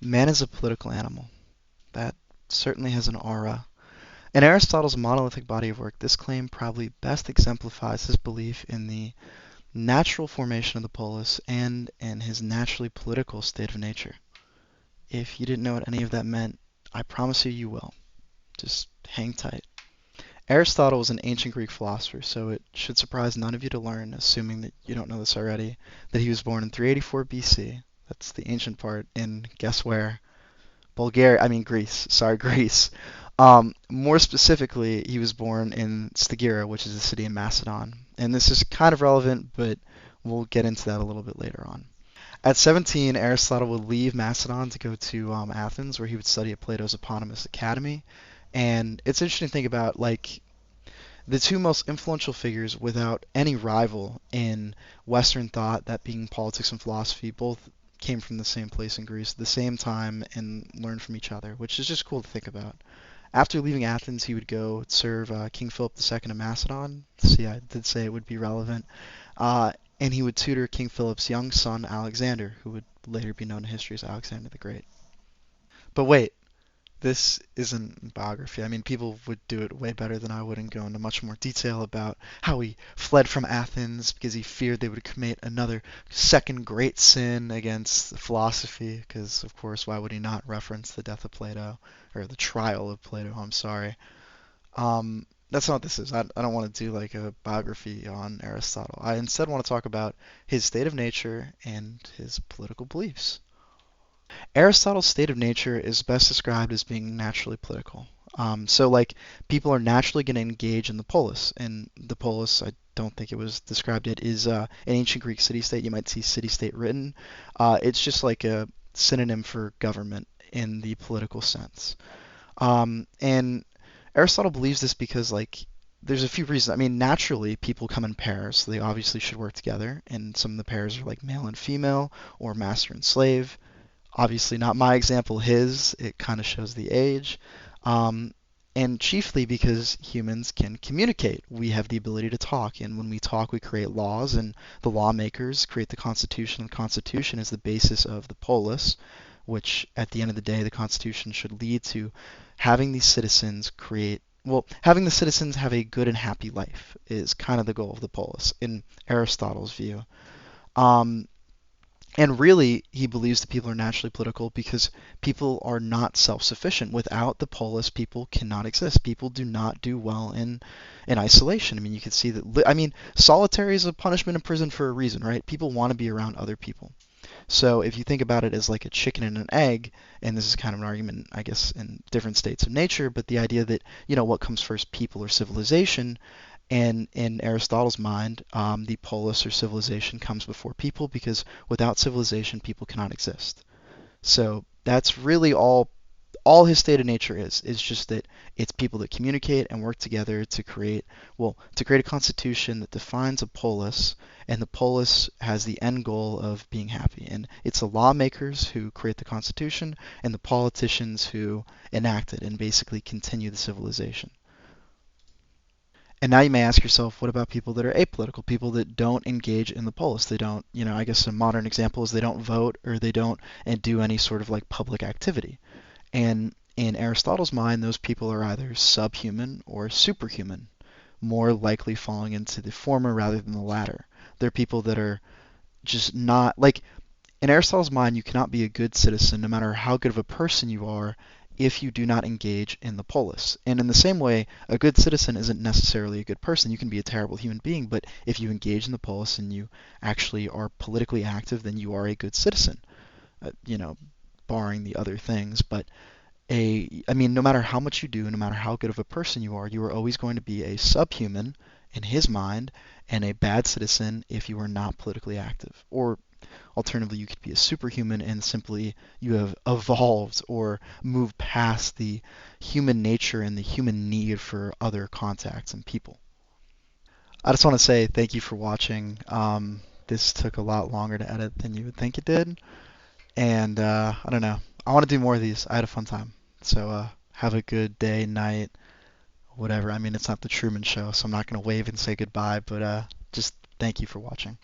Man is a political animal. That certainly has an aura. In Aristotle's monolithic body of work, this claim probably best exemplifies his belief in the natural formation of the polis and in his naturally political state of nature. If you didn't know what any of that meant, I promise you you will. Just hang tight. Aristotle was an ancient Greek philosopher, so it should surprise none of you to learn, assuming that you don't know this already, that he was born in 384 BC. That's the ancient part in guess where? Bulgaria, I mean Greece. Sorry, Greece. More specifically, he was born in Stagira, which is a city in Macedon. And this is kind of relevant, but we'll get into that a little bit later on. At 17, Aristotle would leave Macedon to go to Athens, where he would study at Plato's eponymous academy. And it's interesting to think about, like, the two most influential figures without any rival in Western thought, that being politics and philosophy, both came from the same place in Greece at the same time and learned from each other, which is just cool to think about. After leaving Athens, he would go serve King Philip II of Macedon. See, I did say it would be relevant. And he would tutor King Philip's young son, Alexander, who would later be known in history as Alexander the Great. But wait, this isn't biography. I mean, people would do it way better than I would and go into much more detail about how he fled from Athens because he feared they would commit another second great sin against philosophy. Because, of course, why would he not reference the death of Plato or the trial of Plato? I'm sorry. That's not what this is. I don't want to do like a biography on Aristotle. I instead want to talk about his state of nature and his political beliefs. Aristotle's state of nature is best described as being naturally political. So, like, people are naturally going to engage in the polis, and the polis, I don't think it was described yet, is an ancient Greek city-state. You might see city-state written. It's just like a synonym for government in the political sense. And Aristotle believes this because, like, there's a few reasons. I mean, naturally, people come in pairs, so they obviously should work together, and some of the pairs are like male and female, or master and slave. Obviously, not my example, his. It kind of shows the age. Um, and chiefly because humans can communicate. We have the ability to talk, and when we talk, we create laws, and the lawmakers create the Constitution. The Constitution is the basis of the polis, which at the end of the day, the Constitution should lead to having these citizens create, well, having the citizens have a good and happy life is kind of the goal of the polis in Aristotle's view. Um, and really, he believes that people are naturally political because people are not self-sufficient. Without the polis, people cannot exist. People do not do well in isolation. I mean, you can see that. I mean, solitary is a punishment in prison for a reason, right? People want to be around other people. So if you think about it as like a chicken and an egg, and this is kind of an argument, I guess, in different states of nature, but the idea that, what comes first, people or civilization, and in Aristotle's mind, the polis or civilization comes before people because without civilization, people cannot exist. So that's really all his state of nature is just that it's people that communicate and work together to create, well, to create a constitution that defines a polis, and the polis has the end goal of being happy. And it's the lawmakers who create the constitution and the politicians who enact it and basically continue the civilization. And now you may ask yourself, what about people that are apolitical, people that don't engage in the polis? They don't, I guess a modern example is they don't vote or they don't and do any sort of like public activity. And in Aristotle's mind, those people are either subhuman or superhuman, more likely falling into the former rather than the latter. They're people that are just not like in Aristotle's mind, you cannot be a good citizen no matter how good of a person you are if you do not engage in the polis. And in the same way, a good citizen isn't necessarily a good person. You can be a terrible human being, but if you engage in the polis and you actually are politically active, then you are a good citizen, barring the other things. But I mean, no matter how much you do, no matter how good of a person you are always going to be a subhuman in his mind and a bad citizen if you are not politically active. Or alternatively, you could be a superhuman and simply you have evolved or moved past the human nature and the human need for other contacts and people. I just want to say thank you for watching. This took a lot longer to edit than you would think it did. And I don't know. I want to do more of these. I had a fun time. So have a good day, night, whatever. I mean, it's not the Truman Show, so I'm not going to wave and say goodbye, but just thank you for watching.